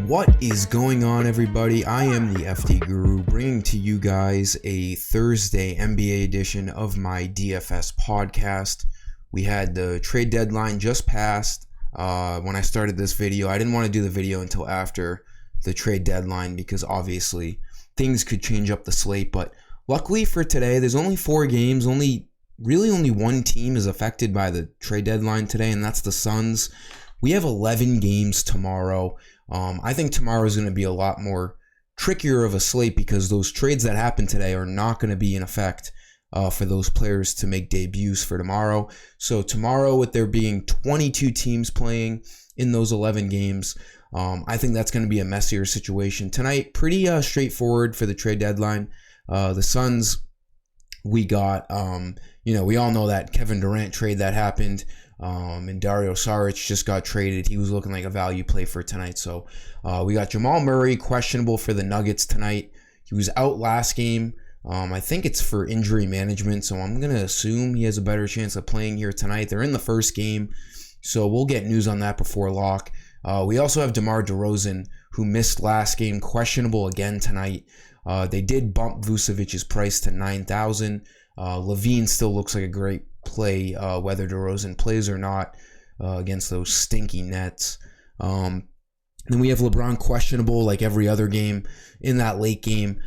What is going on, everybody? I am the FD Guru, bringing to you guys a Thursday NBA edition of my DFS podcast. We had the trade deadline just passed when I started this video. I didn't want to do the video until after the trade deadline because obviously things could change up the slate. But luckily for today, there's only 4 games. Only one team is affected by the trade deadline today, and that's the Suns. We have 11 games tomorrow. I think tomorrow is going to be a lot more trickier of a slate because those trades that happen today are not going to be in effect for those players to make debuts for tomorrow. So tomorrow, with there being 22 teams playing in those 11 games, I think that's going to be a messier situation. Tonight, pretty straightforward for the trade deadline. The Suns, we got, we all know that Kevin Durant trade that happened. And Dario Saric just got traded. He was looking like a value play for tonight. So we got Jamal Murray questionable for the Nuggets tonight. He was out last game. I think it's for injury management, so I'm going to assume he has a better chance of playing here tonight. They're in the first game, so we'll get news on that before lock. We also have DeMar DeRozan, who missed last game, questionable again tonight. They did bump Vucevic's price to $9,000. Levine still looks like a great play, whether DeRozan plays or not, against those stinky Nets. Then we have LeBron questionable like every other game in that late game.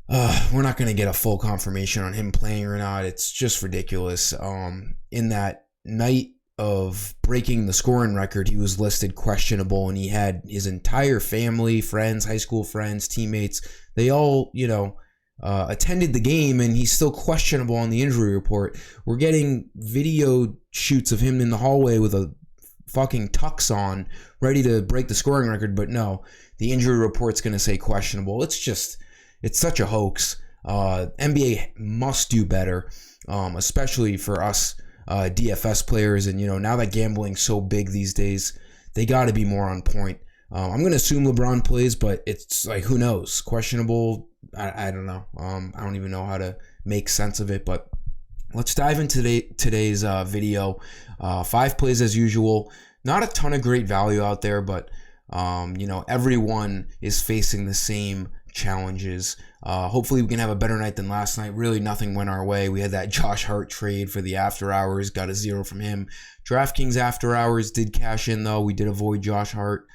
We're not going to get a full confirmation on him playing or not. It's just ridiculous. In that night of breaking the scoring record, he was listed questionable, and he had his entire family, friends, high school friends, teammates, they all, attended the game, and he's still questionable on the injury report. We're getting video shoots of him in the hallway with a fucking tux on, ready to break the scoring record, but no, the injury report's going to say questionable. It's such a hoax. NBA must do better, especially for us DFS players, and now that gambling's so big these days, they got to be more on point. I'm going to assume LeBron plays, but it's like, who knows? Questionable, I don't know. I don't even know how to make sense of it, but let's dive into today's video. 5 plays as usual. Not a ton of great value out there, but everyone is facing the same challenges. Hopefully we can have a better night than last night. Really, nothing went our way. We had that Josh Hart trade for the after hours, got a 0 from him. DraftKings after hours did cash in, though. We did avoid Josh Hart.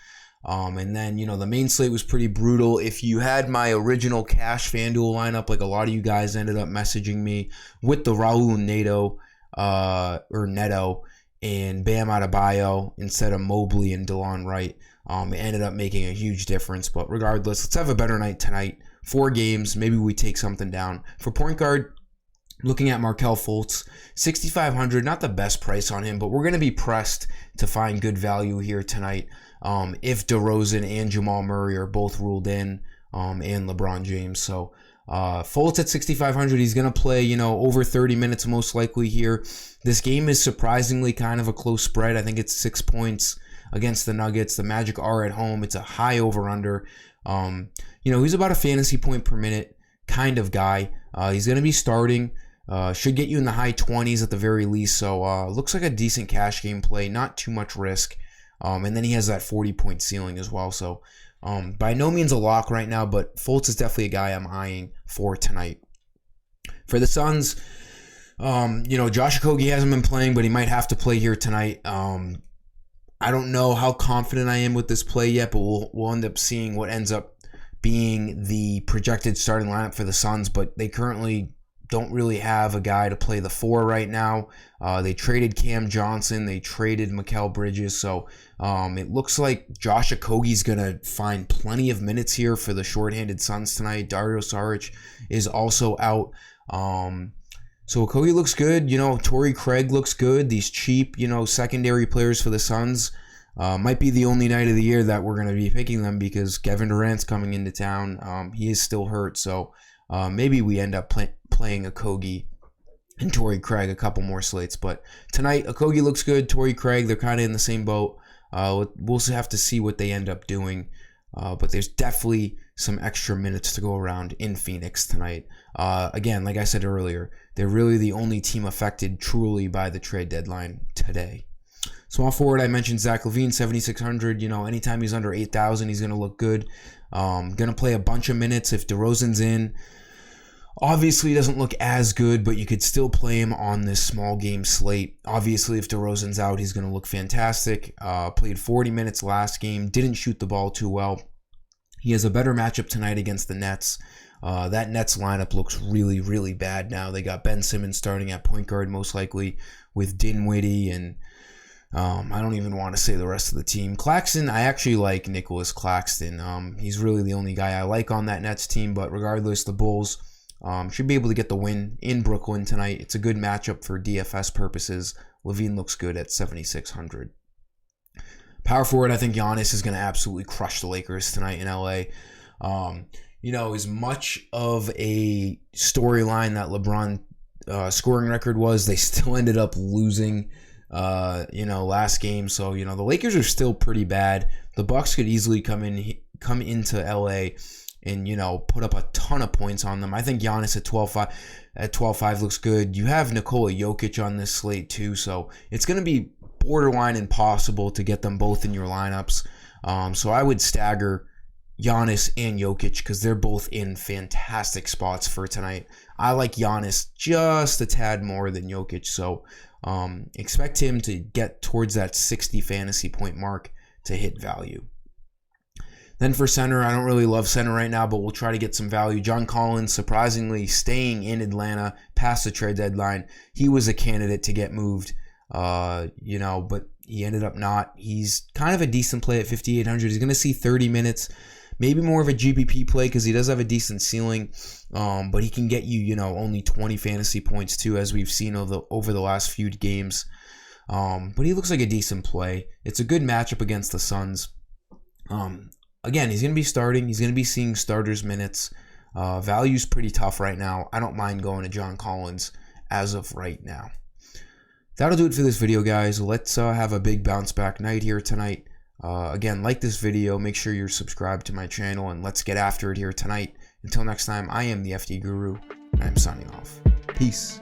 And then, the main slate was pretty brutal. If you had my original cash FanDuel lineup, like a lot of you guys ended up messaging me with the Raul Neto and Bam Adebayo instead of Mobley and DeLon Wright, it ended up making a huge difference. But regardless, let's have a better night tonight. 4 games, maybe we take something down. For point guard, looking at Markelle Fultz, $6,500, not the best price on him, but we're going to be pressed to find good value here tonight. If DeRozan and Jamal Murray are both ruled in, and LeBron James. So Fultz at $6,500, he's going to play, over 30 minutes most likely here. This game is surprisingly kind of a close spread. I think it's 6 points against the Nuggets. The Magic are at home. It's a high over-under. He's about a fantasy point per minute kind of guy. He's going to be starting. Should get you in the high 20s at the very least. So looks like a decent cash game play. Not too much risk. And then he has that 40-point ceiling as well. So by no means a lock right now, but Fultz is definitely a guy I'm eyeing for tonight. For the Suns, Josh Okogie hasn't been playing, but he might have to play here tonight. I don't know how confident I am with this play yet, but we'll end up seeing what ends up being the projected starting lineup for the Suns, but they currently don't really have a guy to play the 4 right now. They traded Cam Johnson. They traded Mikal Bridges. So it looks like Josh Okogie's going to find plenty of minutes here for the shorthanded Suns tonight. Dario Saric is also out. So Okogie looks good. Torrey Craig looks good. These cheap, secondary players for the Suns might be the only night of the year that we're going to be picking them because Kevin Durant's coming into town. He is still hurt. So maybe we end up playing Okogie and Torrey Craig a couple more slates. But tonight, Okogie looks good. Torrey Craig, they're kind of in the same boat. We'll have to see what they end up doing. But there's definitely some extra minutes to go around in Phoenix tonight. Again, like I said earlier, they're really the only team affected truly by the trade deadline today. Small forward, I mentioned Zach LaVine, 7,600. You know, anytime he's under 8,000, he's going to look good. Going to play a bunch of minutes if DeRozan's in. Obviously, he doesn't look as good, but you could still play him on this small game slate. Obviously, if DeRozan's out, he's going to look fantastic. Played 40 minutes last game. Didn't shoot the ball too well. He has a better matchup tonight against the Nets. That Nets lineup looks really, really bad now. They got Ben Simmons starting at point guard most likely with Dinwiddie and I don't even want to say the rest of the team. Claxton, I actually like Nicholas Claxton. He's really the only guy I like on that Nets team, but regardless, the Bulls should be able to get the win in Brooklyn tonight. It's a good matchup for DFS purposes. LaVine looks good at 7,600. Power forward, I think Giannis is going to absolutely crush the Lakers tonight in LA. You know, as much of a storyline that LeBron scoring record was, they still ended up losing, last game. So, the Lakers are still pretty bad. The Bucks could easily come into LA and, put up a ton of points on them. I think Giannis at 12.5 looks good. You have Nikola Jokic on this slate too, so it's going to be borderline impossible to get them both in your lineups. So I would stagger Giannis and Jokic because they're both in fantastic spots for tonight. I like Giannis just a tad more than Jokic, so expect him to get towards that 60 fantasy point mark to hit value. Then for center, I don't really love center right now, but we'll try to get some value. John Collins, surprisingly, staying in Atlanta past the trade deadline. He was a candidate to get moved, but he ended up not. He's kind of a decent play at 5,800. He's going to see 30 minutes, maybe more of a GPP play because he does have a decent ceiling, but he can get you, only 20 fantasy points too, as we've seen over the last few games. But he looks like a decent play. It's a good matchup against the Suns. Again, he's going to be starting. He's going to be seeing starters minutes. Value's pretty tough right now. I don't mind going to John Collins as of right now. That'll do it for this video, guys. Let's have a big bounce back night here tonight. Again, like this video. Make sure you're subscribed to my channel, and let's get after it here tonight. Until next time, I am the FD Guru, and I'm signing off. Peace.